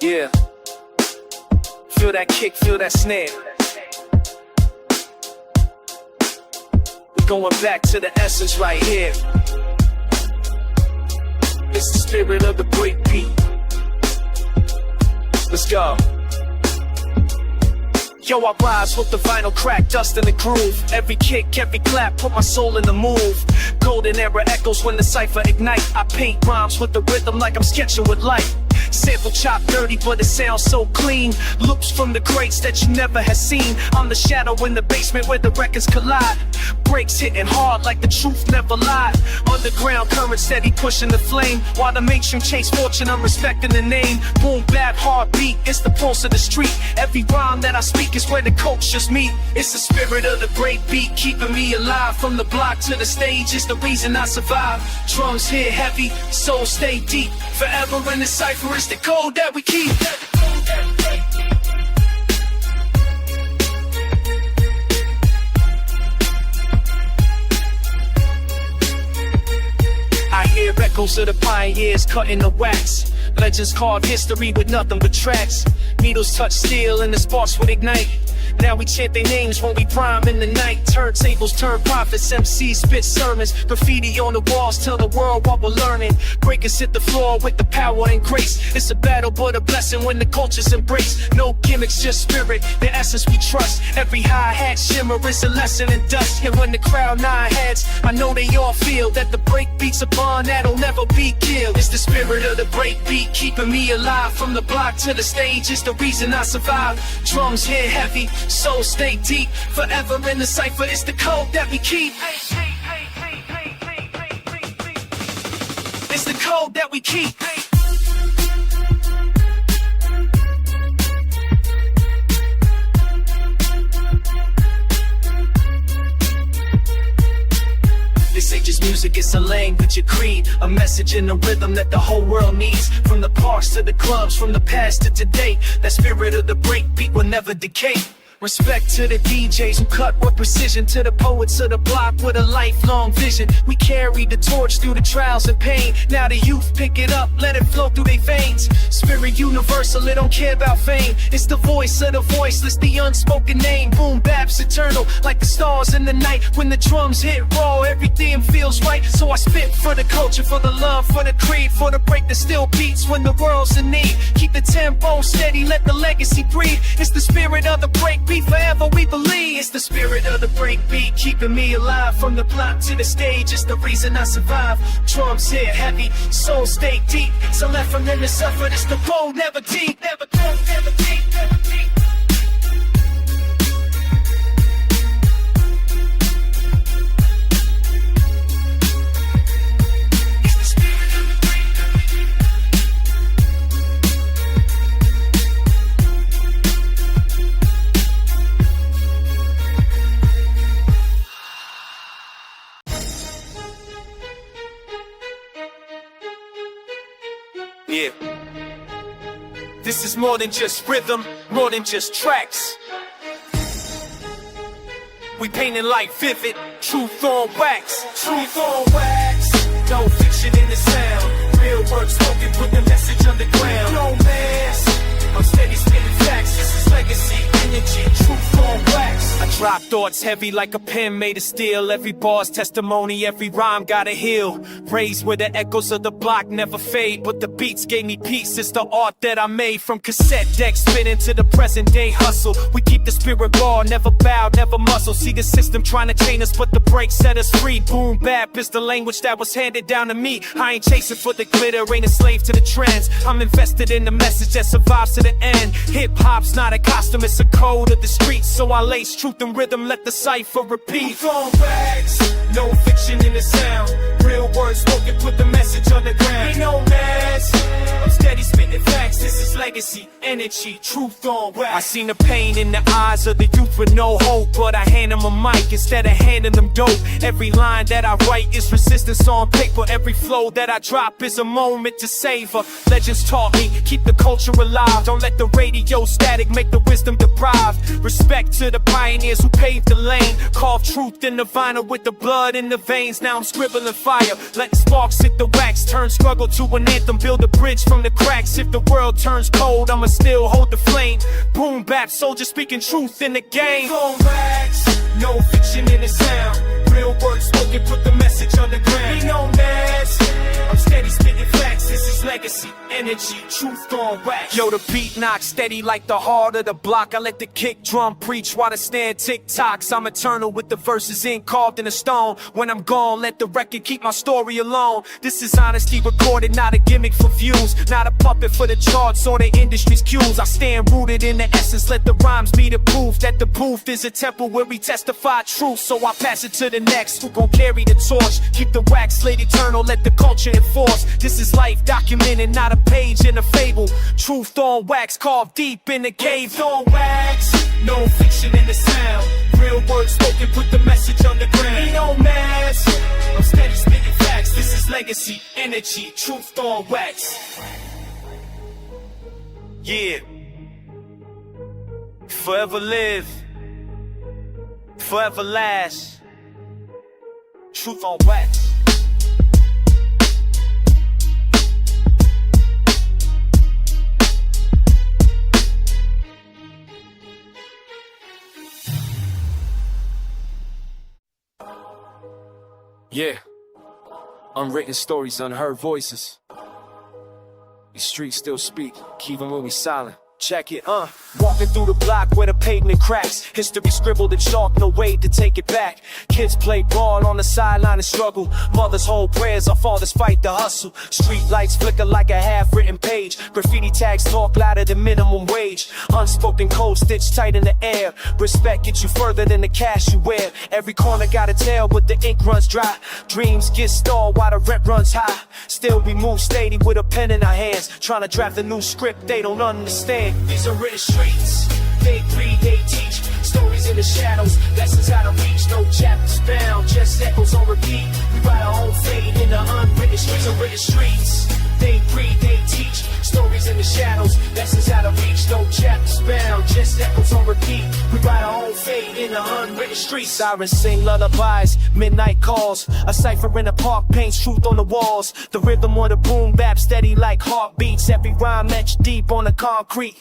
Yeah. Feel that kick, feel that snare. We're going back to the essence right here. It's the spirit of the break beat. Let's go. Yo, I rise with the vinyl crack, dust in the groove. Every kick, every clap, put my soul in the move. Golden era echoes when the cypher ignite. I paint rhymes with the rhythm like I'm sketching with light. Sample chop dirty, but it sounds so clean. Loops from the greats that you never have seen. I'm the shadow in the basement where the records collide. Breaks hitting hard like the truth never lied. Underground current steady pushing the flame. While the mainstream chase fortune, I'm respecting the name. Boom Bap, heartbeat, it's the pulse of the street. Every rhyme that I speak is where the cultures meet. It's the spirit of the break beat, keeping me alive. From the block to the stage, it's the reason I survive. Drums hit heavy, soul stay deep. Forever in the cypher, it's the code that we keep. I hear echoes of the pioneers cutting the wax. Legends carved history with nothing but tracks. Needles touch steel and the sparks would ignite. Now we chant their names when we prime in the night. Turntables turn prophets, MCs spit sermons. Graffiti on the walls tell the world what we're learning. Breakers hit the floor with the power and grace. It's a battle but a blessing when the culture's embrace. No gimmicks, just spirit, the essence we trust. Every hi-hat shimmer is a lesson in dust. And when the crowd nod heads, I know they all feel that the break beat's a bond that'll never be killed. It's the spirit of the break beat, keeping me alive. From the block to the stage, it's the reason I survive. Drums hit heavy, soul stay deep. Forever in the cypher, it's the code that we keep. It's the code that we keep. This ain't just music, it's a language, a creed. A message in a rhythm that the whole world needs. From the parks to the clubs, from the past to today. That spirit of the break beat will never decay. Respect to the DJs who cut with precision. To the poets of the block with a lifelong vision. We carry the torch through the trials and pain. Now the youth pick it up, let it flow through their veins. Spirit universal, it don't care about fame. It's the voice of the voiceless, the unspoken name. Boom Bap's eternal, like the stars in the night. When the drums hit raw, everything feels right. So I spit for the culture, for the love, for the creed. For the break that still beats when the world's in need. Keep the tempo steady, let the legacy breathe. It's the spirit of the break beat, forever we believe. It's the spirit of the break beat, keeping me alive. From the block to the stage, it's the reason I survive. Drums hit heavy, soul stay deep. So left from them to suffer, it's the cold, never deep. Never cold, never deep, never deep. Yeah. This is more than just rhythm, more than just tracks. We painting like vivid, truth on wax. Truth on wax. No fiction in the sound. Real words spoken, put the message underground. No mask. I'm steady spitting facts. This is legacy, energy, truth on wax. I drop thoughts heavy like a pen made of steel. Every bar's testimony, every rhyme gotta heal. Raised where the echoes of the block never fade. But the beats gave me peace, it's the art that I made. From cassette decks spinning to the present day hustle. We keep the spirit raw, never bow, never muscle. See the system trying to chain us, but the break set us free. Boom Bap is the language that was handed down to me. I ain't chasing for the glitter, ain't a slave to the trends. I'm invested in the message that survives to the end. Hip-hop's not a costume, it's a code of the streets. So I lace truth and rhythm, let the cipher repeat. Truth on wax, no fiction in the sound. Real words spoken, put the message on the ground. Ain't no mask, I'm steady spitting facts, this is legacy, energy, truth on wax. I seen the pain in the eyes of the youth with no hope, but I hand them a mic instead of handing them dope. Every line that I write is resistance on paper. Every flow that I drop is a moment to savor. Legends taught me, keep the culture alive. Don't let the radio static make the wisdom deprived. Respect to the pioneers who paved the lane. Carve truth in the vinyl with the blood in the veins. Now I'm scribbling fire, letting sparks hit the wax. Turn struggle to an anthem, build a bridge from the cracks. If the world turns cold, I'ma still hold the flame. Boom bap, soldier speaking truth in the game. On wax, no fiction in the sound. Real words spoken, put the message on the ground. Ain't no mask, I'm steady spitting facts. This is legacy, energy, truth on wax. Yo, the beat knocks steady like the heart of the block. I let the kick drum preach while the stand tick-tocks. I'm eternal with the verses carved in the stone. When I'm gone, let the record keep my story alone. This is honesty recorded, not a gimmick for views. Not a puppet for the charts or the industry's cues. I stand rooted in the essence, let the rhymes be the proof that the booth is a temple where we testify truth. So I pass it to the next, who gon' carry the torch. Keep the wax slate eternal, let the culture enforce. This is life documented, not a page in a fable. Truth on wax, carved deep in the cave. On wax, no fiction in the sound. Real words spoken, put the message on the ground. Ain't no mask, I'm steady spitting facts. This is legacy, energy, truth on wax. Yeah. Forever live, forever last. Truth on wax. Yeah. Unwritten stories, unheard voices. These streets still speak, even when we silent. Check it, walking through the block where the pavement cracks. History scribbled in chalk, no way to take it back. Kids play ball on the sideline and struggle. Mothers hold prayers, our fathers fight the hustle. Street lights flicker like a half-written page. Graffiti tags talk louder than minimum wage. Unspoken code stitched tight in the air. Respect gets you further than the cash you wear. Every corner got a tale, but the ink runs dry. Dreams get stalled while the rent runs high. Still we move steady with a pen in our hands, trying to draft a new script they don't understand. These are written streets, they breathe, they teach. Stories in the shadows, lessons how to reach. No chapters bound, just echoes on repeat. We write our own fate in the unwritten streets. Unwritten streets, they breathe, they teach. Stories in the shadows, lessons how to reach. No chapters bound, just echoes on repeat. We write our own fate in the unwritten streets. Sirens sing lullabies, midnight calls. A cipher in the park paints truth on the walls. The rhythm on the boom bap steady like heartbeats. Every rhyme etched deep on the concrete.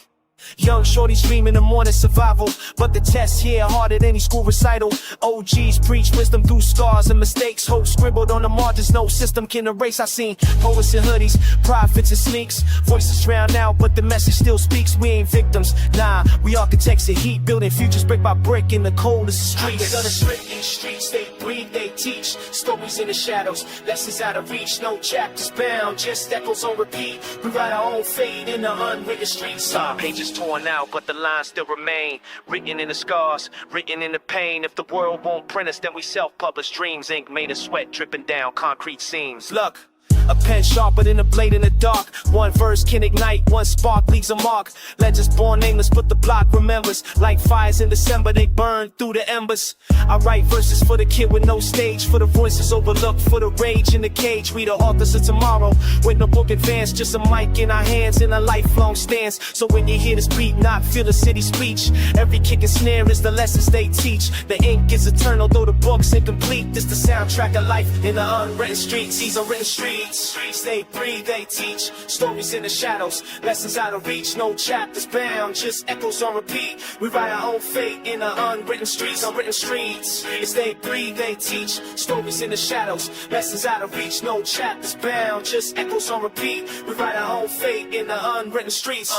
Young shorties dream in the morning survival, but the test here harder than any school recital. OGs preach wisdom through scars and mistakes. Hope scribbled on the margins, no system can erase. I seen poets in hoodies, prophets in sneaks. Voices drown out, but the message still speaks. We ain't victims, nah, we architects of heat, building futures brick by brick in the coldest streets. They're the streets, they breathe, they teach. Stories in the shadows, lessons out of reach. No chapters bound, just echoes on repeat. We write our own fate in the unwritten streets. Pages torn out, but the lines still remain. Written in the scars, written in the pain. If the world won't print us, then we self-publish dreams. Ink made of sweat dripping down concrete seams. Look, a pen sharper than a blade in the dark. One verse can ignite, one spark leaves a mark. Legends born nameless, but the block remembers. Like fires in December, they burn through the embers. I write verses for the kid with no stage, for the voices overlooked, for the rage in the cage. We the authors of tomorrow, with no book advance, just a mic in our hands and a lifelong stance. So when you hear this beat, not feel the city speech. Every kick and snare is the lessons they teach. The ink is eternal, though the book's incomplete. This the soundtrack of life in the unwritten streets. These unwritten streets. Streets, they breathe, they teach. Stories in the shadows, lessons out of reach. No chapters bound, just echoes on repeat. We write our own fate in the unwritten streets. Unwritten streets, as they breathe, they teach. Stories in the shadows, lessons out of reach. No chapters bound, just echoes on repeat. We write our own fate in the unwritten streets.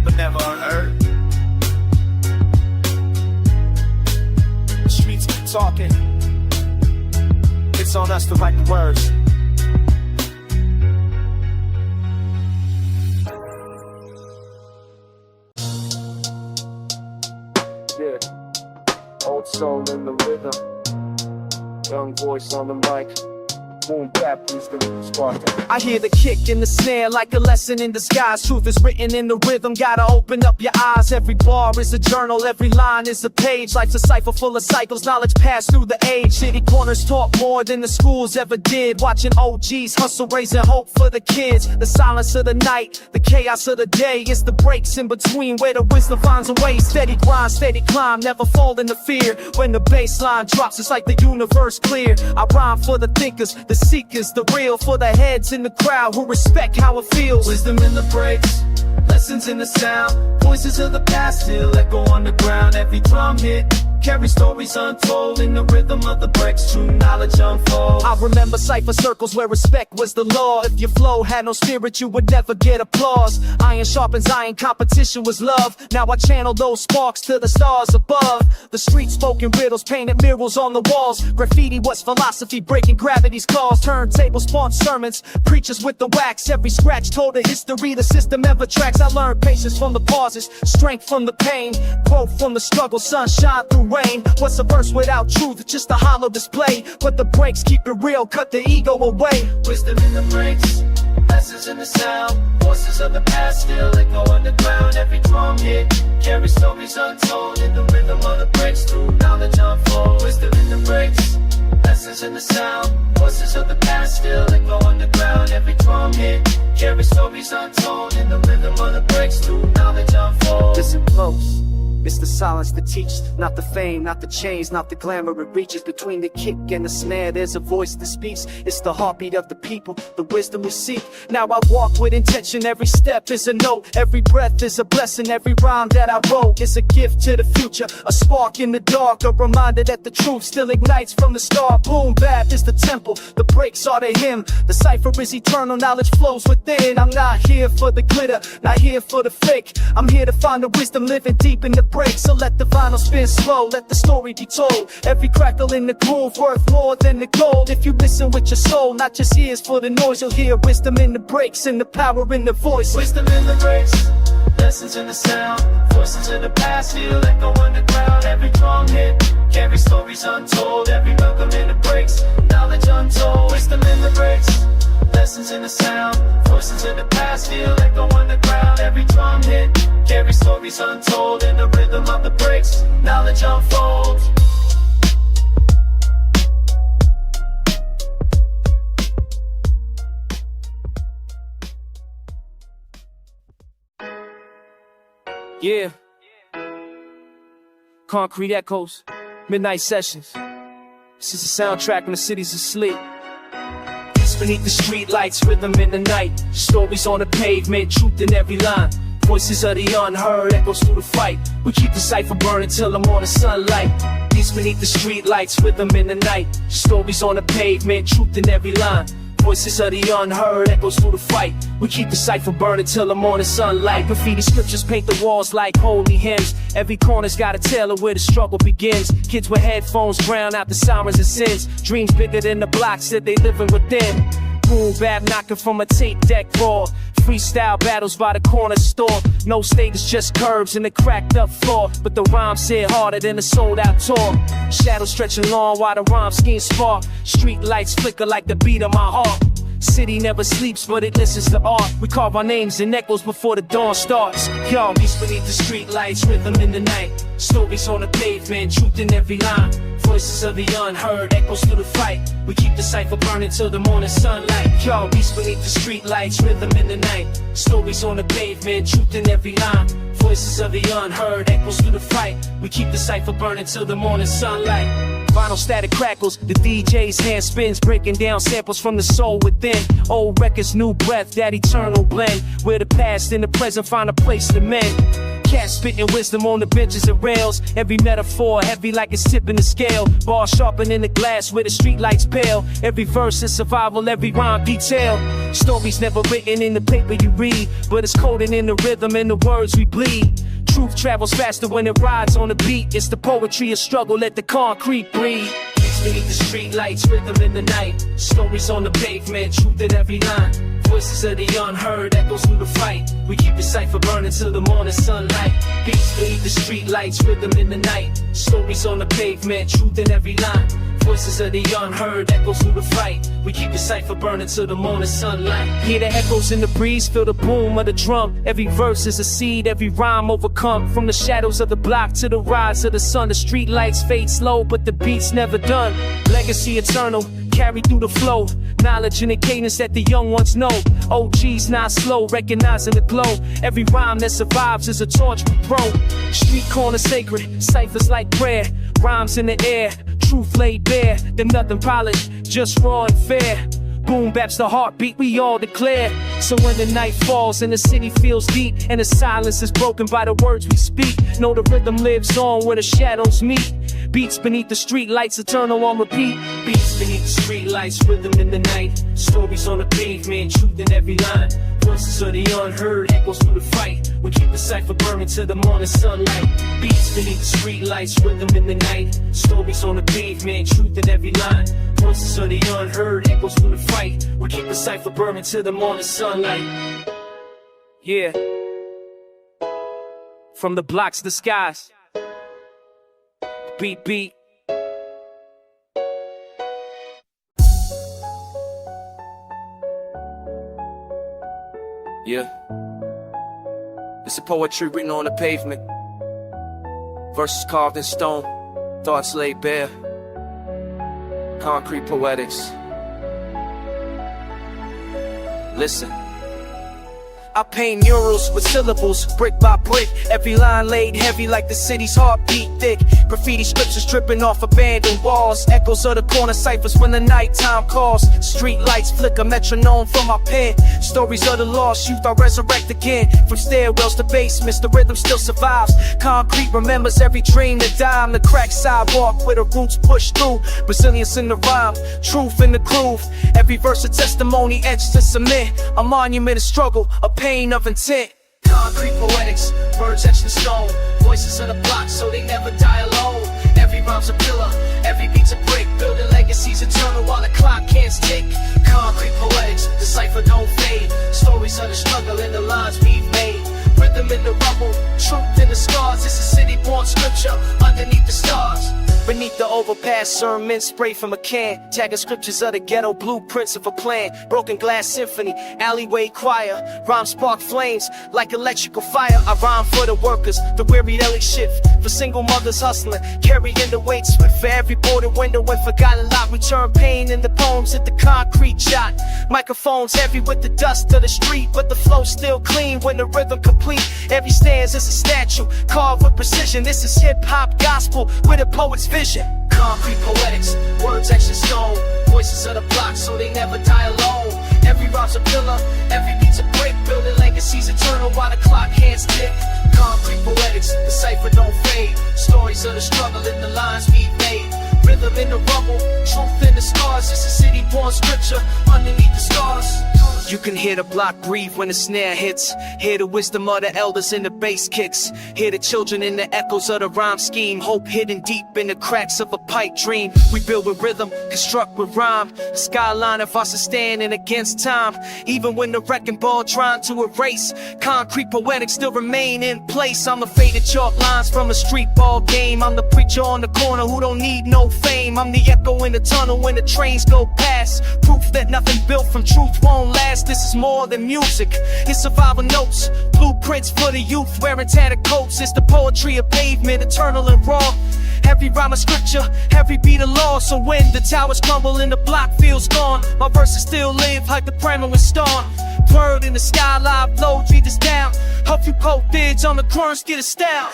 But never unheard. Talking, it's on us to write the words. Yeah, old soul in the rhythm. Young voice on the mic. Boom Bap is the spark. I hear the kick and the snare like a lesson in disguise. Truth is written in the rhythm, gotta open up your eyes. Every bar is a journal, every line is a page. Life's a cipher full of cycles, knowledge passed through the age. City corners taught more than the schools ever did. Watching OGs hustle, raising hope for the kids. The silence of the night, the chaos of the day. It's the breaks in between where the wisdom finds a way. Steady grind, steady climb, never fall into fear. When the bass line drops, it's like the universe clear. I rhyme for the thinkers, the seekers, the real, for the heads in the crowd who respect how it feels. Wisdom in the breaks, lessons in the sound, voices of the past still echo on the ground. Every drum hit carry stories untold in the rhythm of the breaks. True knowledge unfolds. I remember cipher circles where respect was the law. If your flow had no spirit, you would never get applause. Iron sharpens iron, competition was love. Now I channel those sparks to the stars above. The street spoken riddles, painted murals on the walls. Graffiti was philosophy, breaking gravity's claws. Turntables spawned sermons, preachers with the wax. Every scratch told a history the system ever tracks. I learned patience from the pauses, strength from the pain, growth from the struggle, sunshine through rain. What's a verse without truth? Just a hollow display. But the breaks keep it real, cut the ego away. Wisdom in the breaks, lessons in the sound, voices of the past still echo underground. Every drum hit carry stories untold in the rhythm of the breaks. Through knowledge unfolds. Wisdom in the breaks, lessons in the sound, voices of the past still echo underground. Every drum hit carry stories untold in the rhythm of the breaks. Through knowledge unfolds. Listen close. It's the silence that teaches, not the fame, not the chains, not the glamour. It reaches between the kick and the snare. There's a voice that speaks. It's the heartbeat of the people, the wisdom we seek. Now I walk with intention. Every step is a note, every breath is a blessing. Every rhyme that I wrote is a gift to the future, a spark in the dark, a reminder that the truth still ignites from the start. Boom Bap is the temple, the breaks are the hymn. The cipher is eternal, knowledge flows within. I'm not here for the glitter, not here for the fake. I'm here to find the wisdom living deep in the break. So let the vinyl spin slow, let the story be told. Every crackle in the groove worth more than the gold. If you listen with your soul, not just ears for the noise, you'll hear wisdom in the breaks and the power in the voice. Wisdom in the breaks, lessons in the sound, voices of the past still echo underground. Every drum hit carry stories untold. Every welcome in the breaks, knowledge untold. Wisdom in the breaks, lessons in the sound, voices of the past still echo underground. Every drum hit carry stories untold in the rhythm of the breaks. Knowledge unfolds. Yeah. Concrete echoes, midnight sessions. This is a soundtrack when the city's asleep. Beneath the street lights, rhythm in the night. Stories on the pavement, truth in every line. Voices of the unheard, echoes through the fight. We keep the cipher burning till the morning sunlight. Peace beneath the street lights, rhythm in the night. Stories on the pavement, truth in every line. Voices of the unheard, echoes through the fight. We keep the cipher burning till the morning sunlight. Graffiti scriptures paint the walls like holy hymns. Every corner's got a tale of where the struggle begins. Kids with headphones drown out the sirens of sins. Dreams bigger than the blocks that they living within. Boom Bap knocking from a tape deck raw. Freestyle battles by the corner store. No stages, just curbs and a cracked up floor. But the rhymes hit harder than a sold out tour. Shadows stretching long while the rhyme schemes spark. Street lights flicker like the beat of my heart. City never sleeps, but it listens to art. We carve our names in echoes before the dawn starts. Yo, peace beneath the street lights, rhythm in the night. Stories on the pavement, truth in every line. Voices of the unheard, echoes through the fight. We keep the cipher burning till the morning sunlight. Yo, peace beneath the street lights, rhythm in the night. Stories on the pavement, truth in every line. Voices of the unheard, echoes through the fight. We keep the cipher burning till the morning sunlight. Vinyl static crackles, the DJ's hand spins, breaking down samples from the soul within. Old records, new breath, that eternal blend, where the past and the present find a place to mend. Cats spitting wisdom on the benches and rails. Every metaphor heavy like it's tipping the scale. Bars sharpening the glass where the street lights pale. Every verse is survival, every rhyme detailed. Stories never written in the paper you read, but it's coded in the rhythm and the words we bleed. Truth travels faster when it rides on the beat. It's the poetry of struggle, let the concrete breathe. Beneath the street lights, rhythm in the night. Stories on the pavement, truth in every line. Voices of the unheard, echoes through the fight. We keep the cipher burning till the morning sunlight. Beats beneath the street lights, rhythm in the night. Stories on the pavement, truth in every line. Voices of the unheard echoes through the fight. We keep the cipher burning till the morning sunlight. Hear the echoes in the breeze, feel the boom of the drum. Every verse is a seed, every rhyme overcome. From the shadows of the block to the rise of the sun. The street lights fade slow, but the beat's never done. Legacy eternal, carried through the flow. Knowledge and the cadence that the young ones know. OG's not slow, recognizing the glow. Every rhyme that survives is a torch we throw. Street corner sacred, ciphers like prayer. Rhymes in the air, truth laid bare. Then nothing polished, just raw and fair. Boom bap's the heartbeat we all declare. So when the night falls and the city feels deep, and the silence is broken by the words we speak, know the rhythm lives on where the shadows meet. Beats beneath the street lights, eternal on repeat. Beats beneath the street lights, rhythm in the night. Stories on the pavement, truth in every line. Voices of the unheard, echoes through the fight. We keep the cipher burning till the morning sunlight. Beats beneath the street lights, rhythm in the night. Stories on the pavement, truth in every line. Voices of the unheard, echoes through the fight. We keep the cipher burning till the morning sunlight. Yeah. From the blocks to the skies. Beat, beat. Yeah. It's a poetry written on the pavement. Verses carved in stone. Thoughts laid bare. Concrete poetics. Listen. I paint murals with syllables, brick by brick. Every line laid heavy like the city's heartbeat thick. Graffiti scriptures dripping off abandoned walls. Echoes of the corner ciphers when the nighttime calls. Street lights flicker, metronome from my pen. Stories of the lost youth I resurrect again. From stairwells to basements, the rhythm still survives. Concrete remembers every dream that died. The cracked sidewalk where the roots push through. Resilience in the rhyme, truth in the groove. Every verse a testimony etched to cement. A monument of struggle, a pain of intent. Concrete poetics, words etched in stone. Voices of the block so they never die alone. Every rhyme's a pillar, every beat's a brick. Building legacies eternal while the clock can't tick. Concrete poetics, the cipher don't fade. Stories of the struggle and the lines we've made. Rhythm in the rubble, truth in the scars. It's a city born scripture underneath the stars. Beneath the overpass, sermons spray from a can. Tagging scriptures of the ghetto, blueprints of a plan. Broken glass symphony, alleyway choir. Rhyme spark flames like electrical fire. I rhyme for the workers, the weary daily shift. For single mothers hustling, carrying the weight swift. For every boarded window and forgotten lot. We turn pain into poems at the concrete shot. Microphones heavy with the dust of the street, but the flow still clean when the rhythm complete. Every stanza is a statue, carved with precision. This is hip-hop gospel with a poet's vision. Concrete poetics, words etched in stone. Voices of the block so they never die alone. Every rhyme's a pillar, every beat's a brick. Building legacies eternal while the clock hands tick. Concrete poetics, the cipher don't fade. Stories of the struggle in the lines we've made. Rhythm in the rubble, truth in the scars. It's a city born scripture underneath the stars. You can hear the block breathe when the snare hits. Hear the wisdom of the elders in the bass kicks. Hear the children in the echoes of the rhyme scheme. Hope hidden deep in the cracks of a pipe dream. We build with rhythm, construct with rhyme. The skyline of us is standing against time. Even when the wrecking ball trying to erase, concrete poetics still remain in place. I'm the faded chalk lines from a street ball game. I'm the preacher on the corner who don't need no fame. I'm the echo in the tunnel when the trains go past. Proof that nothing built from truth won't last. This is more than music, it's survival notes. Blueprints for the youth wearing tattered coats. It's the poetry of pavement, eternal and raw. Every rhyme a scripture, every beat a law. So when the towers crumble and the block feels gone, my verses still live like the primer is storm. Word in the sky, live low, read this down. Help you poke bids on the currents, get a style.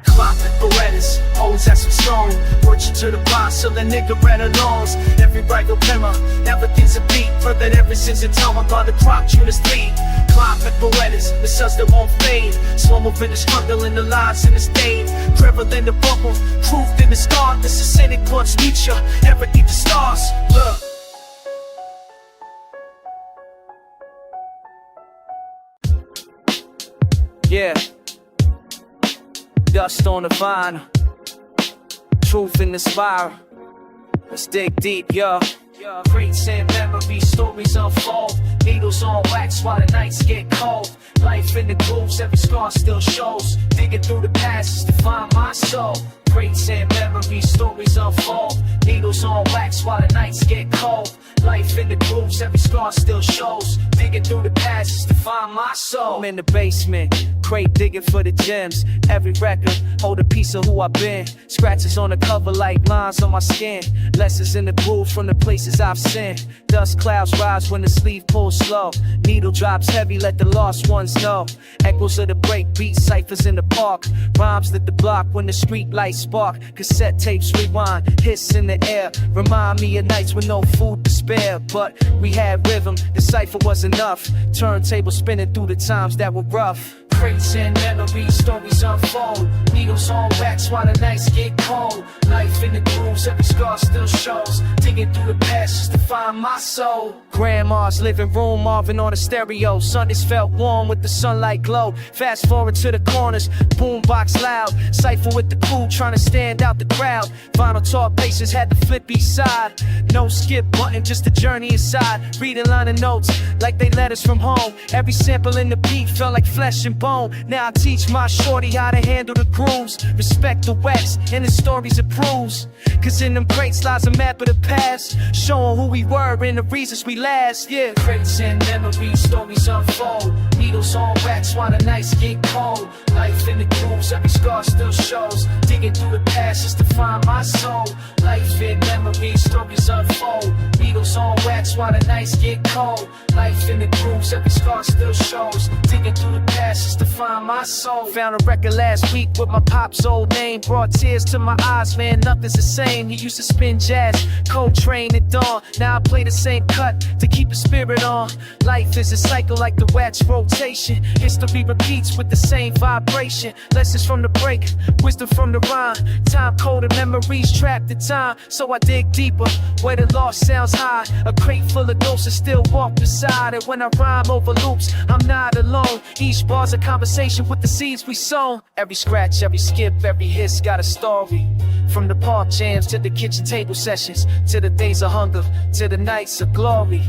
Clock and Berettas, hoes at some stone. Work you to the box till the nigga ran alongs. Every right will glimmer, never gets a beat. Further ever since the time I got the clock, Judas lead. Clock and Berettas, the suns that won't fade. Slow moving the struggle in the lives in the stain. Travel in the bubble, truth in the scar. This is cynic once Nietzsche, ever eat the stars. Look. Yeah. Dust on the vine, truth in the spiral. Let's dig deep, yo. Crates and memories, stories unfold. Needles on wax while the nights get cold. Life in the grooves, every scar still shows. Digging through the past to find my soul. Crates and memories, stories unfold. Needles on wax while the nights get cold. Life in the grooves, every scar still shows. Digging through the passages to find my soul. I'm in the basement, crate digging for the gems. Every record, hold a piece of who I've been. Scratches on the cover like lines on my skin. Lessons in the groove from the places I've sinned. Dust clouds rise when the sleeve pulls slow. Needle drops heavy, let the lost ones know. Echoes of the break beat, ciphers in the park. Rhymes lit the block when the street lights spark. Cassette tapes rewind, hiss in the air. Remind me of nights with no food to spare. But we had rhythm, the cipher was enough. Turntable spinning through the times that were rough. Crates and memories, stories unfold. Needles on wax while the nights get cold. Life in the grooves, every scar still shows. Digging through the passages to find my soul. Grandma's living room, Marvin on the stereo. Sundays felt warm with the sunlight glow. Fast forward to the corners, boombox loud. Cypher with the crew trying to stand out the crowd. Vinyl talk bases had the flip each side. No skip button, just a journey inside. Reading line of notes like they letters from home. Every sample in the beat felt like flesh and bone. Now I teach my shorty how to handle the grooves. Respect the wax and the stories it proves. Cause in them crates lies a map of the past, showing who we were and the reasons we last, yeah. Crates and memories, stories unfold. Needles on wax while the nights get cold. Life in the grooves, every scar still shows. Digging through the passages to find my soul. Life in memories, stories unfold. Needles on wax while the nights get cold. Life in the grooves, every scar still shows. Digging through the passages to find my soul. Found a record last week with my pop's old name. Brought tears to my eyes, man, nothing's the same. He used to spin jazz, Coltrane at dawn. Now I play the same cut to keep the spirit on. Life is a cycle like the wax rotation. History repeats with the same vibration. Lessons from the break, wisdom from the rhyme. Time coded memories trapped in time. So I dig deeper where the lost sounds high. A crate full of ghosts and still walk beside it. When I rhyme over loops, I'm not alone. Each bar's a conversation with the seeds we sown. Every scratch, every skip, every hiss got a story. From the park jams to the kitchen table sessions, to the days of hunger, to the nights of glory.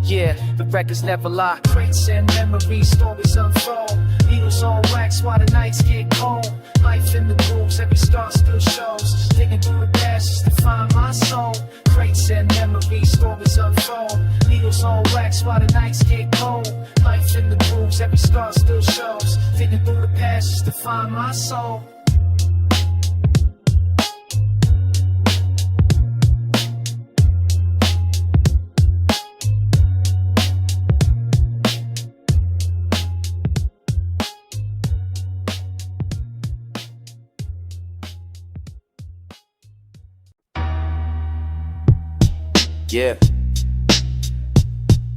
Yeah, the records never lie. Crates and memories, stories unfold. Needles on wax while the nights get cold. Life in the grooves, every scar still shows. Digging through the passages to find my soul. Crates and memories, stories unfold. Needles on wax while the nights get cold. Life in the grooves, every scar still shows. Digging through the passages to find my soul. Yeah,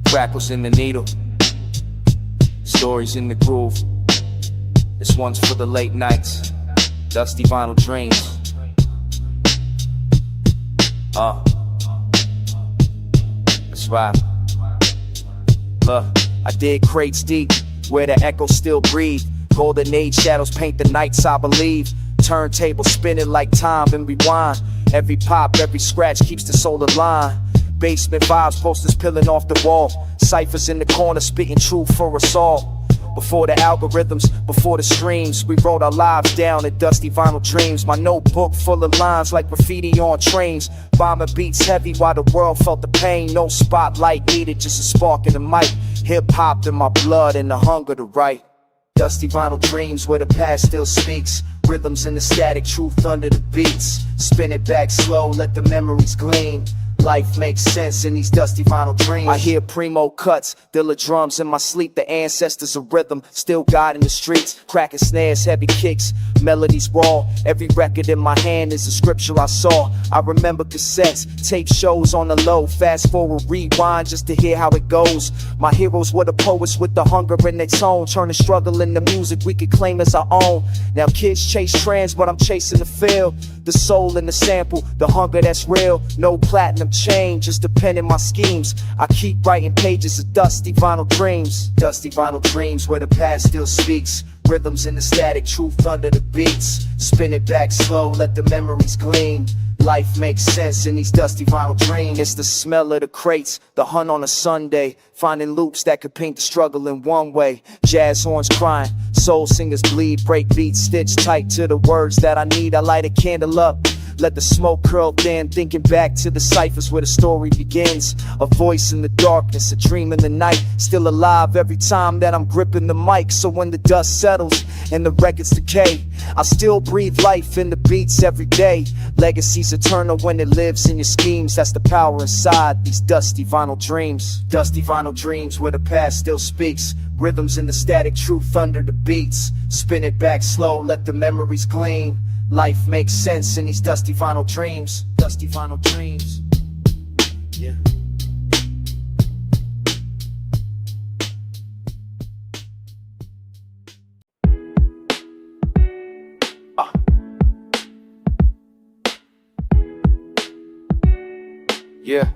crackles in the needle, stories in the groove. This one's for the late nights, dusty vinyl dreams. That's right. Look, I dig crates deep, where the echoes still breathe. Golden age shadows paint the nights, I believe. Turntable spinning like time and rewind. Every pop, every scratch keeps the soul aligned. Basement vibes, posters peeling off the wall. Ciphers in the corner, spitting truth for us all. Before the algorithms, before the streams, we wrote our lives down in dusty vinyl dreams. My notebook full of lines like graffiti on trains. Bomber beats heavy while the world felt the pain. No spotlight needed, just a spark in the mic. Hip-hop in my blood and the hunger to write. Dusty vinyl dreams where the past still speaks. Rhythms in the static, truth under the beats. Spin it back slow, let the memories gleam. Life makes sense in these dusty vinyl dreams. I hear primo cuts, Dilla drums in my sleep. The ancestors of rhythm, still guiding the streets. Cracking snares, heavy kicks, melodies raw. Every record in my hand is a scripture I saw. I remember cassettes, tape shows on the low. Fast forward, rewind just to hear how it goes. My heroes were the poets with the hunger in their tone. Turn the struggle into music we could claim as our own. Now kids chase trends, but I'm chasing the feel. The soul in the sample, the hunger that's real. No platinum chain, just a pen in my schemes. I keep writing pages of dusty vinyl dreams. Dusty vinyl dreams where the past still speaks. Rhythms in the static, truth under the beats. Spin it back slow, let the memories gleam. Life makes sense in these dusty vinyl dreams. It's the smell of the crates, the hunt on a Sunday. Finding loops that could paint the struggle in one way. Jazz horns crying, soul singers bleed. Break beats stitched tight to the words that I need. I light a candle up, Let the smoke curl thin, thinking back to the ciphers where the story begins. A voice in the darkness, a dream in the night, still alive every time that I'm gripping the mic. So when the dust settles and the records decay, I still breathe life in the beats every day. Legacy's eternal when it lives in your schemes. That's the power inside these dusty vinyl dreams. Dusty vinyl dreams where the past still speaks. Rhythms in the static, truth under the beats. Spin it back slow, let the memories gleam. Life makes sense in these dusty vinyl dreams. Dusty vinyl dreams. Yeah. Yeah.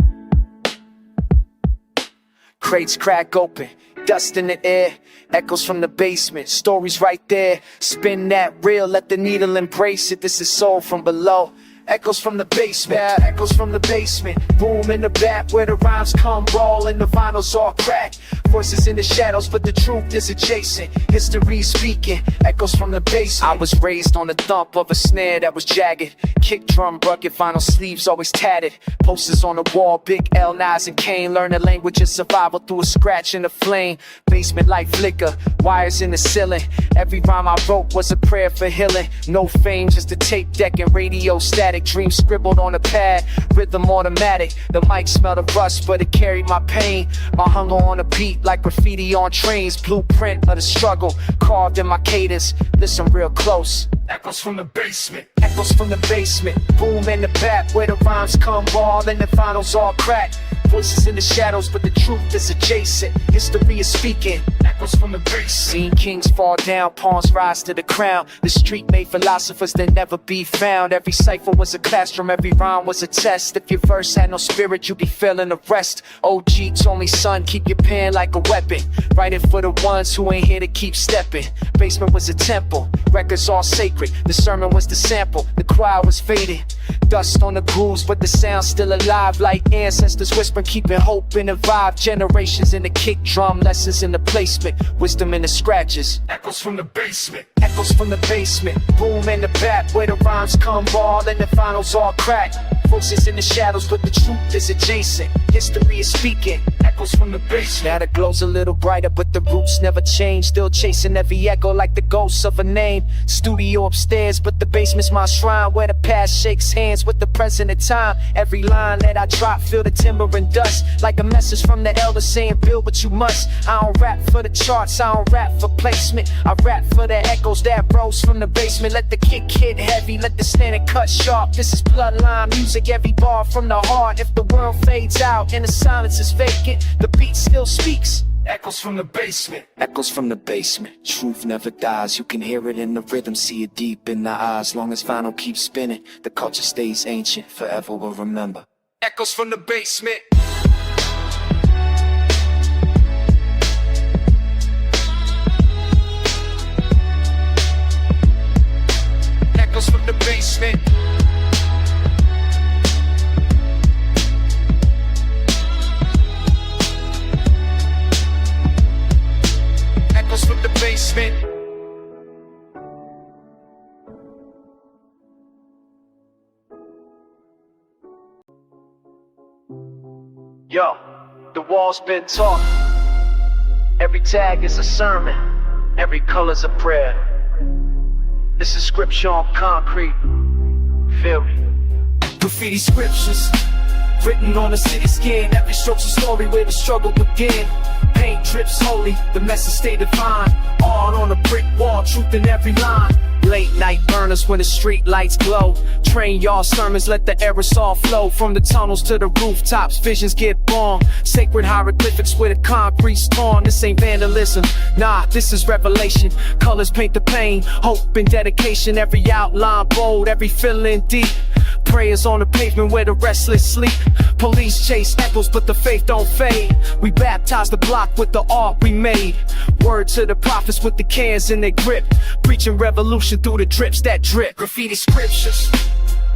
Crates crack open, dust in the air, echoes from the basement, stories right there. Spin that reel, let the needle embrace it. This is soul from below. Echoes from the basement, yeah, echoes from the basement. Boom in the bap where the rhymes come roll and the vinyls all crack. Voices in the shadows, but the truth is adjacent. History speaking, echoes from the basement. I was raised on the thump of a snare that was jagged. Kick drum rugged, vinyl sleeves always tatted. Posters on the wall, big L, Nas and Kane. Learn the language of survival through a scratch in a flame. Basement light flicker, wires in the ceiling. Every rhyme I wrote was a prayer for healing. No fame, just a tape deck and radio static. Dreams scribbled on a pad, rhythm automatic. The mic smelled of rust, but it carried my pain. My hunger on a beat like graffiti on trains. Blueprint of the struggle, carved in my cadence. Listen real close. Echoes from the basement, echoes from the basement. Boom in the bap where the rhymes come raw and the finals all crack. Voices in the shadows, but the truth is adjacent. History is speaking, echoes from the basement. Seen kings fall down, pawns rise to the crown. The street made philosophers that never be found. Every cipher was a classroom, every rhyme was a test. If your verse had no spirit, you'd be feeling the rest. OG told me, son, keep your pen like a weapon. Write it for the ones who ain't here to keep stepping. Basement was a temple, records all sacred. The sermon was the sample, the choir was faded. Dust on the grooves, but the sound's still alive. Like ancestors whispering, keeping hope in the vibe. Generations in the kick drum, lessons in the placement. Wisdom in the scratches. Echoes from the basement, echoes from the basement. Boom in the bap where the rhymes come raw and the finals all crack. Voices in the shadows, but the truth is adjacent. History is speaking, echoes from the basement. Now the glow's a little brighter, but the roots never change. Still chasing every echo like the ghosts of a name. Studio upstairs, but the basement's my shrine, where the past shakes hands with the present of time. Every line that I drop, feel the timber and dust, like a message from the elder saying, build what you must. I don't rap for the charts, I don't rap for placement. I rap for the echoes that rose from the basement. Let the kick hit heavy, let the standard cut sharp. This is bloodline music, every bar from the heart. If the world fades out and the silence is vacant, the beat still speaks. Echoes from the basement, echoes from the basement. Truth never dies, you can hear it in the rhythm, see it deep in the eyes. Long as vinyl keeps spinning, the culture stays ancient, forever we'll remember. Echoes from the basement. Echoes from the basement. Echoes from the basement. Yo, the wall's been taught. Every tag is a sermon, every color's a prayer. This is scripture on concrete. Feel me? Graffiti scriptures written on the city skin. Every stroke's a story where the struggle began. Paint drips holy, the message stay divine. Art on a brick wall, truth in every line. Late night burners when the street lights glow. Train y'all sermons, let the aerosol flow. From the tunnels to the rooftops, visions get born. Sacred hieroglyphics where the concrete's torn. This ain't vandalism, nah, this is revelation. Colors paint the pain, hope and dedication. Every outline bold, every feeling deep. Prayers on the pavement where the restless sleep. Police chase echoes but the faith don't fade. We baptize the block with the art we made. Word to the prophets with the cans in their grip. Preaching revolution through the drips that drip. Graffiti scriptures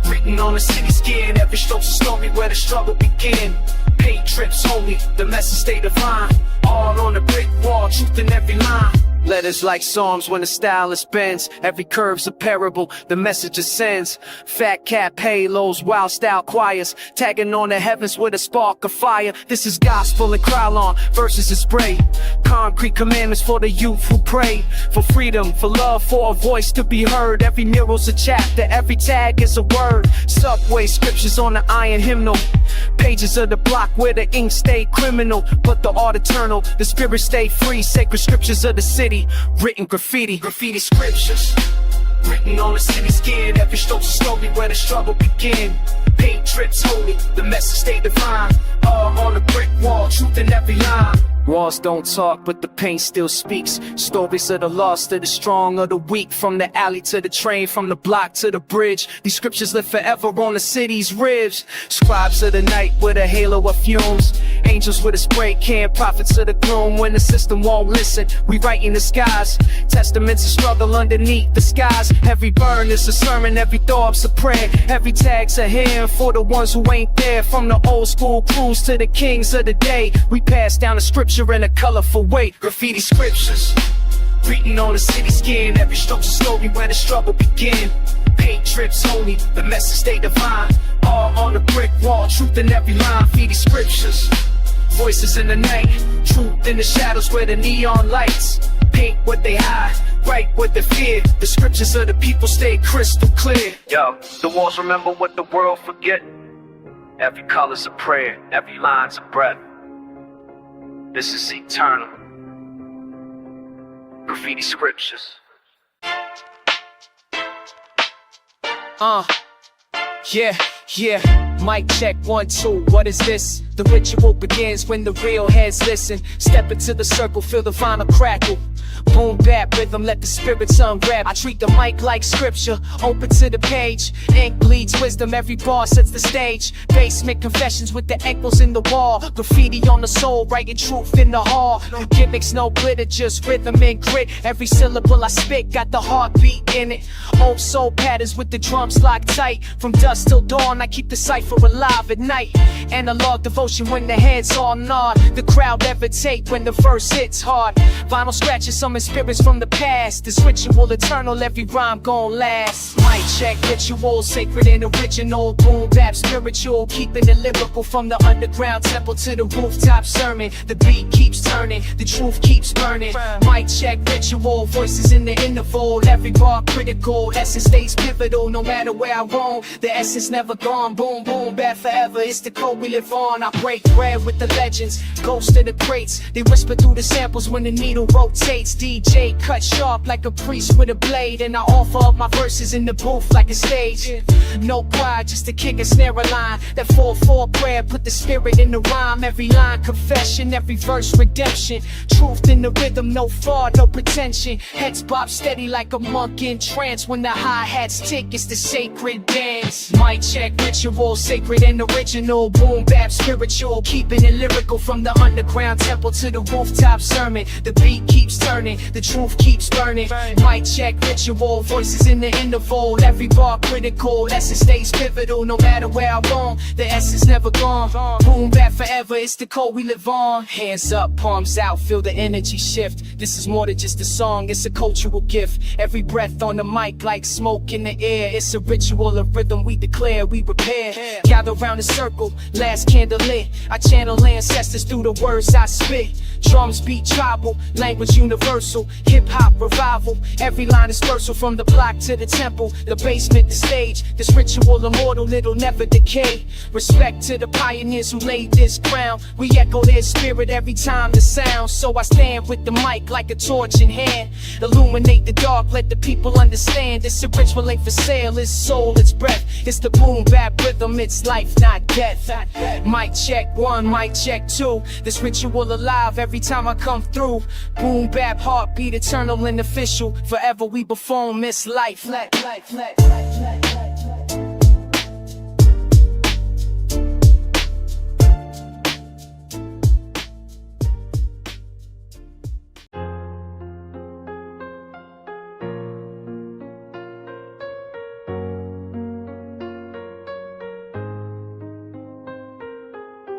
written on the city skin. Every stroke's a story where the struggle began. Paint trips holy, the message stay divine. All on the brick wall, truth in every line. Letters like psalms when the stylus bends. Every curve's a parable, the message ascends. Fat cap halos, wild style choirs, tagging on the heavens with a spark of fire. This is gospel and Krylon, verses is spray. Concrete commandments for the youth who pray. For freedom, for love, for a voice to be heard. Every mural's a chapter, every tag is a word. Subway scriptures on the iron hymnal. Pages of the block where the ink stayed criminal, but the art eternal, the spirit stayed free. Sacred scriptures of the city, written graffiti scriptures, written on the city skin. Every stroke's a story where the struggle began. Paint trips holy, the message stay divine. All on the brick wall, truth in every line. Walls don't talk, but the paint still speaks. Stories of the lost, of the strong, of the weak. From the alley to the train, from the block to the bridge. These scriptures live forever on the city's ribs. Scribes of the night with a halo of fumes. Angels with a spray can, prophets of the gloom. When the system won't listen, we write in the skies. Testaments of struggle underneath the skies. Every burn is a sermon, every thought's a prayer. Every tag's a hymn for the ones who ain't there. From the old school crews to the kings of the day, we pass down the scripture in a colorful way. Graffiti scriptures, written on the city skin. Every stroke's a story where the struggle began. Paint trips holy, the message stay divine. All on the brick wall, truth in every line. Graffiti scriptures, voices in the night, truth in the shadows where the neon lights paint what they hide, write what they fear. The scriptures of the people stay crystal clear. Yo, the walls remember what the world forget. Every color's a prayer, every line's a breath. This is eternal. Graffiti scriptures. Yeah. Mic check 1, 2, what is this? The ritual begins when the real heads listen. Step into the circle, feel the vinyl crackle. Boom bap rhythm, let the spirits unwrap. I treat the mic like scripture, open to the page. Ink bleeds wisdom, every bar sets the stage. Basement confessions with the echoes in the wall. Graffiti on the soul, writing truth in the hall. No gimmicks, no glitter, just rhythm and grit. Every syllable I spit got the heartbeat in it. Old soul patterns with the drums locked tight. From dusk till dawn, I keep the cipher alive at night. Analog devotion when the heads all nod. The crowd levitate when the verse hits hard. Vinyl scratches, summon spirits from the past. This ritual eternal, every rhyme gon' last. Mic check ritual, sacred and original. Boom bap spiritual, keeping it lyrical. From the underground temple to the rooftop sermon. The beat keeps turning, the truth keeps burning. Mic check ritual, voices in the interval. Every bar critical, essence stays pivotal. No matter where I roam, the essence never gone. Boom boom bap forever, it's the code we live on. I break bread with the legends, ghost of the crates. They whisper through the samples when the needle rotates. DJ cut sharp like a priest with a blade. And I offer up my verses in the booth like a stage. No pride, just a kick and snare a line. That 4-4 prayer, put the spirit in the rhyme. Every line confession, every verse redemption. Truth in the rhythm, no fraud, no pretension. Heads bob steady like a monk in trance. When the hi-hats tick, it's the sacred dance. Mic check ritual, sacred and original. Boom bap spiritual, keeping it lyrical. From the underground temple to the rooftop sermon. The beat keeps turning, the truth keeps burning. Mic check ritual, voices in the interval. Every bar critical, essence stays pivotal. No matter where I roam, the essence never gone. Boom bap forever, it's the code we live on. Hands up, palms out, feel the energy shift. This is more than just a song, it's a cultural gift. Every breath on the mic like smoke in the air. It's a ritual, a rhythm we declare, we repair. Gather round the circle, last candle lit. I channel ancestors through the words I spit. Drums beat tribal, language universal. Hip-hop revival, every line is versatile. From the block to the temple, the basement, the stage. This ritual immortal, it'll never decay. Respect to the pioneers who laid this ground. We echo their spirit every time the sound. So I stand with the mic like a torch in hand. Illuminate the dark, let the people understand. This ritual ain't for sale, it's soul, it's breath. It's the boom bap rhythm, it's life, not death. Mic check 1, mic check 2. This ritual alive every time I come through. Boom bap, heartbeat, eternal and official. Forever we perform this life.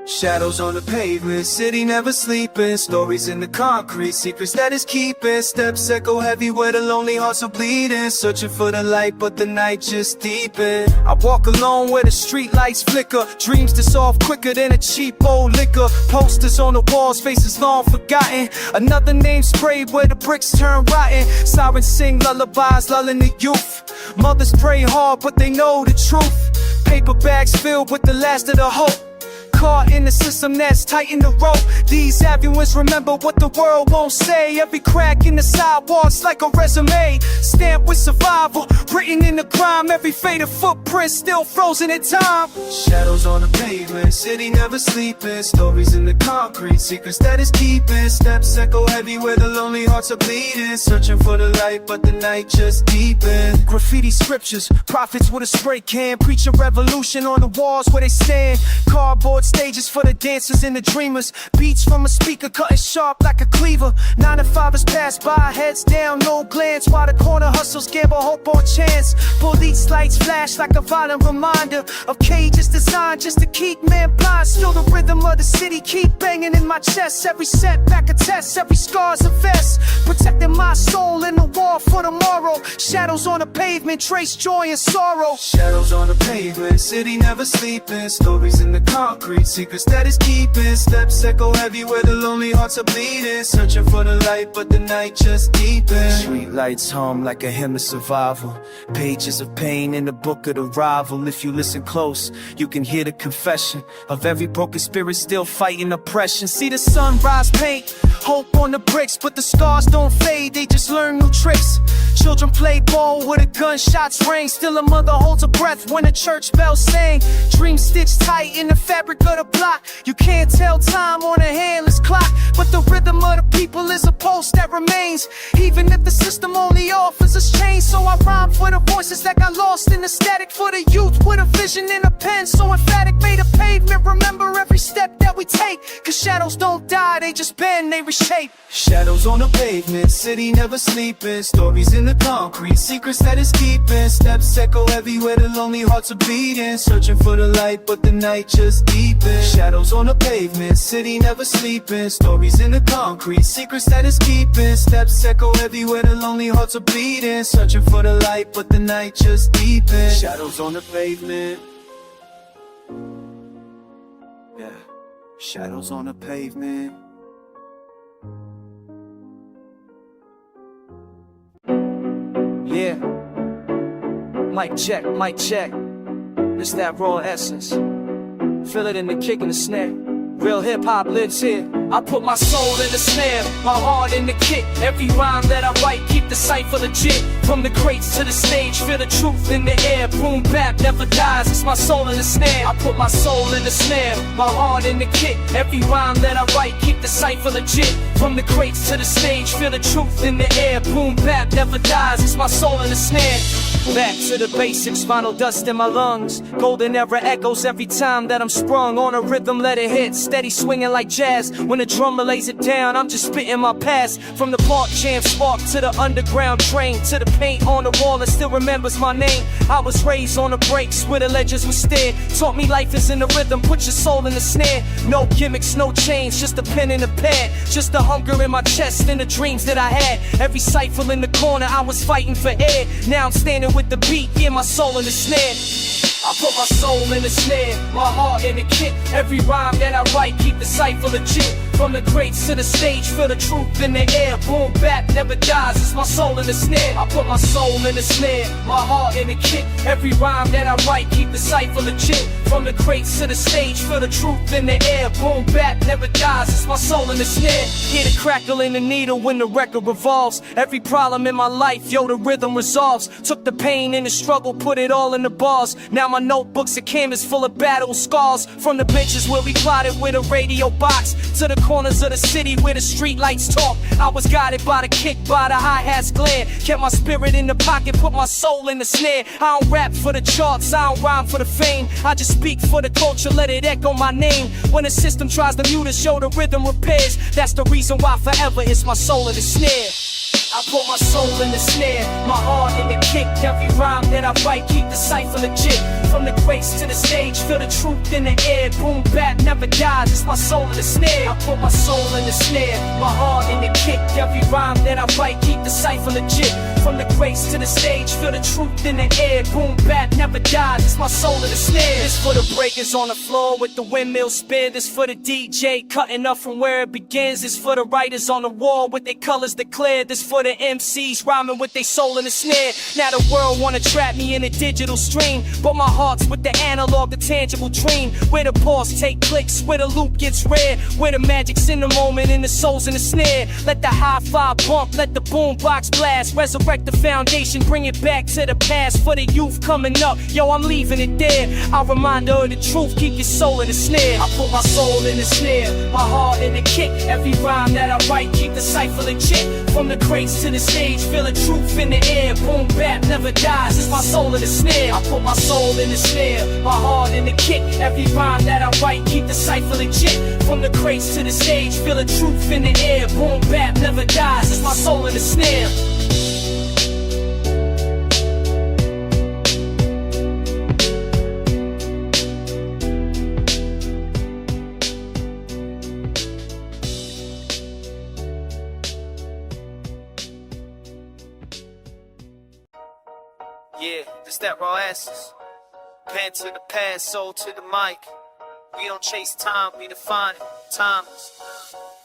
Shadows on the pavement, city never sleeping. Stories in the concrete, secrets that is keeping. Steps echo heavy where the lonely hearts are bleeding. Searching for the light, but the night just deepen. I walk alone where the street lights flicker. Dreams dissolve quicker than a cheap old liquor. Posters on the walls, faces long forgotten. Another name sprayed where the bricks turn rotten. Sirens sing lullabies, lulling the youth. Mothers pray hard, but they know the truth. Paper bags filled with the last of the hope. Caught in the system that's tightened the rope. These avenues remember what the world won't say. Every crack in the sidewalks like a resume, stamped with survival, written in the grime. Every faded footprint still frozen in time. Shadows on the pavement, city never sleeping. Stories in the concrete, secrets that is keeping. Steps echo heavy where the lonely hearts are bleeding. Searching for the light, but the night just deepens. Graffiti scriptures, prophets with a spray can, preach a revolution on the walls where they stand. Cardboard stages for the dancers and the dreamers. Beats from a speaker cutting sharp like a cleaver. 9 to 5ers pass by, heads down, no glance. While the corner hustles gamble hope on chance. Police lights flash like a violent reminder of cages designed just to keep man blind. Still the rhythm of the city keep banging in my chest. Every setback a test, every scar's a vest. Protecting my soul in the war for tomorrow. Shadows on the pavement trace joy and sorrow. Shadows on the pavement, city never sleeping. Stories in the concrete, secrets that is keeping. Steps echo heavy where the lonely hearts are bleeding. Searching for the light, but the night just deepens. Street lights hum like a hymn of survival. Pages of pain in the book of the rival. If you listen close, you can hear the confession of every broken spirit still fighting oppression. See the sunrise paint hope on the bricks, but the scars don't fade, they just learn new tricks. Children play ball with a gunshots ring. Still a mother holds her breath when the church bells sing. Dreams stitched tight in the fabric of the block. You can't tell time on a handless clock, but the rhythm of the people is a pulse that remains. Even if the system only offers us change. So I rhyme for the voices that got lost in the static. For the youth with a vision and a pen so emphatic. Made a pavement remember every step that we take. Cause shadows don't die, they just bend, they reshape. Shadows on the pavement, city never sleeping. Stories in the concrete, secrets that is keeping. Steps echo heavy where the lonely hearts are beating. Searching for the light, but the night just deepens. Shadows on the pavement, city never sleeping. Stories in the concrete, secrets that is keeping. Steps echo heavy where the lonely hearts are bleeding. Searching for the light, but the night just deepens. Shadows on the pavement. Yeah, shadows on the pavement. Yeah, mic check, mic check. It's that raw essence. Feel it in the kick and the snare. Real hip-hop lives here. I put my soul in the snare, my heart in the kick. Every rhyme that I write, keep the cipher legit. From the crates to the stage, feel the truth in the air. Boom Bap never dies, it's my soul in the snare. I put my soul in the snare, my heart in the kick. Every rhyme that I write, keep the cipher legit. From the crates to the stage, feel the truth in the air. Boom Bap never dies, it's my soul in the snare. Back to the basics, vinyl dust in my lungs. Golden era echoes every time that I'm sprung. On a rhythm, let it hit, steady swinging like jazz. When the drummer lays it down, I'm just spitting my past. From the park jam spark to the underground train, to the paint on the wall that still remembers my name. I was raised on the breaks where the legends were stared. Taught me life is in the rhythm, put your soul in the snare. No gimmicks, no chains, just a pen and a pad. Just the hunger in my chest and the dreams that I had. Every cipher in the corner, I was fighting for air. Now I'm standing with the beat, yeah, my soul in the snare. I put my soul in the snare, my heart in the kick. Every rhyme that I write, keep the cipher legit. From the crates to the stage, feel the truth in the air. Boom Bap never dies, it's my soul in the snare. I put my soul in the snare, my heart in the kick. Every rhyme that I write, keep the cipher legit. From the crates to the stage, feel the truth in the air. Boom Bap never dies, it's my soul in the snare. Hear the crackle in the needle when the record revolves. Every problem in my life, yo, the rhythm resolves. Took the pain and the struggle, put it all in the bars. Now my notebooks and canvas full of battle scars. From the benches where we plotted with a radio box, to the corners of the city where the street lights talk. I was guided by the kick, by the hi-hat's glare. Kept my spirit in the pocket, put my soul in the snare. I don't rap for the charts, I don't rhyme for the fame. I just speak for the culture, let it echo my name. When the system tries to mute us, show the rhythm repairs. That's the reason why forever it's my soul in the snare. I put my soul in the snare, my heart in the kick. Every rhyme that I write, keep the cipher legit. From the grace to the stage, feel the truth in the air. Boom bap never dies, it's my soul in the snare. I put my soul in the snare, my heart in the kick. Every rhyme that I write, keep the cipher legit. From the grace to the stage, feel the truth in the air. Boom bap never dies, it's my soul in the snare. This for the breakers on the floor with the windmill spin. This for the DJ cutting up from where it begins. This for the writers on the wall with their colors declared. This for the MCs rhyming with their soul in the snare. Now the world wanna trap me in a digital stream, but my heart's with the analog, the tangible dream. Where the pause take clicks, where the loop gets rare, where the magic's in the moment and the soul's in the snare. Let the hi-fi bump, let the boom box blast. Resurrect the foundation, bring it back to the past. For the youth coming up, yo, I'm leaving it there. I'll remind her of the truth, keep your soul in the snare. I put my soul in the snare, my heart in the kick. Every rhyme that I write, keep the cipher legit. From the crates to the stage, feel the truth in the air. Boom bap never dies, it's my soul in the snare. I put my soul in the snare, my heart in the kick. Every rhyme that I write, keep the cipher legit. From the crates to the stage, feel the truth in the air. Boom bap never dies, it's my soul in the snare. Yeah, it's that raw essence. Pen to the pad, soul to the mic. We don't chase time, we define it.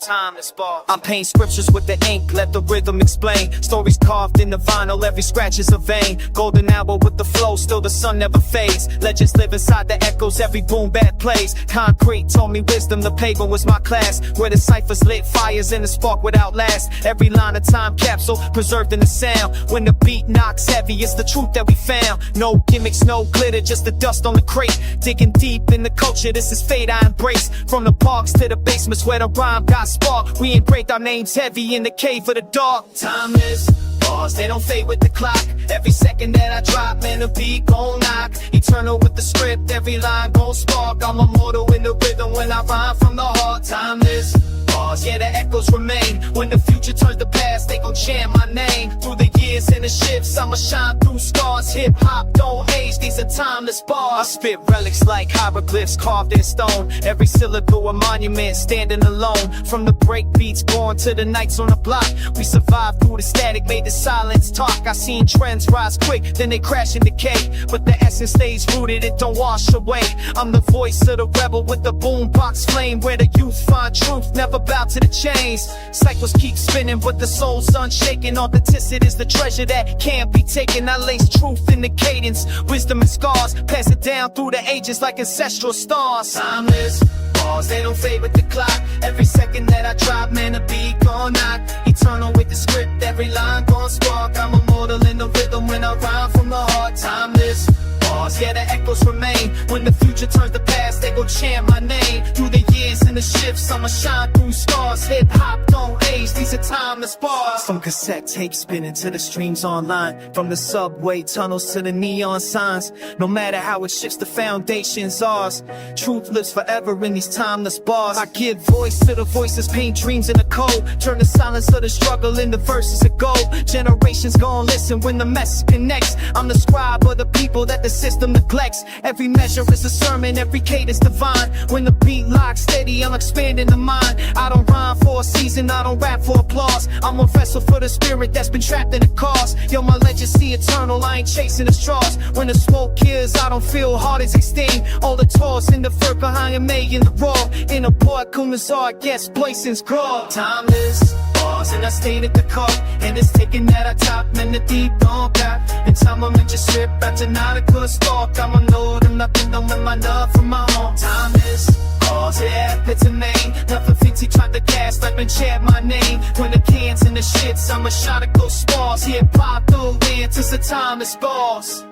Timeless bar. I paint scriptures with the ink, let the rhythm explain. Stories carved in the vinyl, every scratch is a vein. Golden hour with the flow, still the sun never fades. Legends live inside the echoes, every boom bap plays. Concrete told me wisdom, the pavement was my class. Where the ciphers lit fires and the spark would outlast. Every line a time capsule, preserved in the sound. When the beat knocks heavy, it's the truth that we found. No gimmicks, no glitter, just the dust on the crate. Digging deep in the culture, this is fate I embrace. From the parks to the basements where the rhyme got spark. We engraved our names heavy in the cave of the dark. Timeless bars, they don't fade with the clock. Every second that I drop, man, the beat gon' knock. Eternal with the script, every line gon' spark. I'm immortal in the rhythm when I rhyme from the heart. Timeless bars, yeah, the echoes remain. When the future turns to past, they gon' chant my name. Through the years and the shifts, I'ma shine through scars. Hip-hop don't age, these are timeless bars. I spit relics like hieroglyphs carved in stone. Every syllable a monument, standing alone. From the break beats born to the nights on the block, we survived through the static, made the silence talk. I seen trends rise quick, then they crash and decay, but the essence stays rooted, it don't wash away. I'm the voice of the rebel with the boombox flame, where the youth find truth, never bow to the chains. Cycles keep spinning, but the soul's unshaken. Authenticity is the treasure that can't be taken. I lace truth in the cadence, wisdom and scars, pass it down through the ages like ancestral stars. Timeless bars, they don't fade with the clock. Every second that I drop, man, the beat gon' knock. Eternal with the script, every line gon' spark. I'm immortal in the rhythm when I rhyme from the heart. Timeless bars, yeah, the echoes remain. When the future turns to past, they gon' chant my name. Through the years and the shifts, I'ma shine through scars. Hip-hop don't age, these are timeless bars. From cassette tapes spinning to the streams online, from the subway tunnels to the neon signs. No matter how it shifts, the foundation's ours. Truth lives forever in these timeless bars. I give voice to the voices, paint dreams in the code. Turn the silence of the struggle into verses of gold. Generations gon' listen when the message connects. I'm the scribe of the people that the system neglects. Every measure is a sermon, every cadence divine. When the beat locks steady, I'm expanding the mind. I don't rhyme for a season, I don't rap for applause. I'm a vessel for the spirit that's been trapped in the cause. Yo, my legacy eternal, I ain't chasing the straws. When the smoke clears, I don't feel hard as extinct. All the toss in the fur behind me in the raw. In a port, Kumazar, guess Blaison's crawl. Timeless bars, and I stayed at the car. And it's taking that I top, man, the deep don't got. In time I'm in just strip, back to not a good stalk. I'm a node, I'm nothing done with my love from my home. Timeless bars, yeah, it's a name. Nothing fancy, tried to gas, like been chant my name. When the cans and the shits, I'm a shot of ghost stars. Hip-hop, through it's a timeless bars.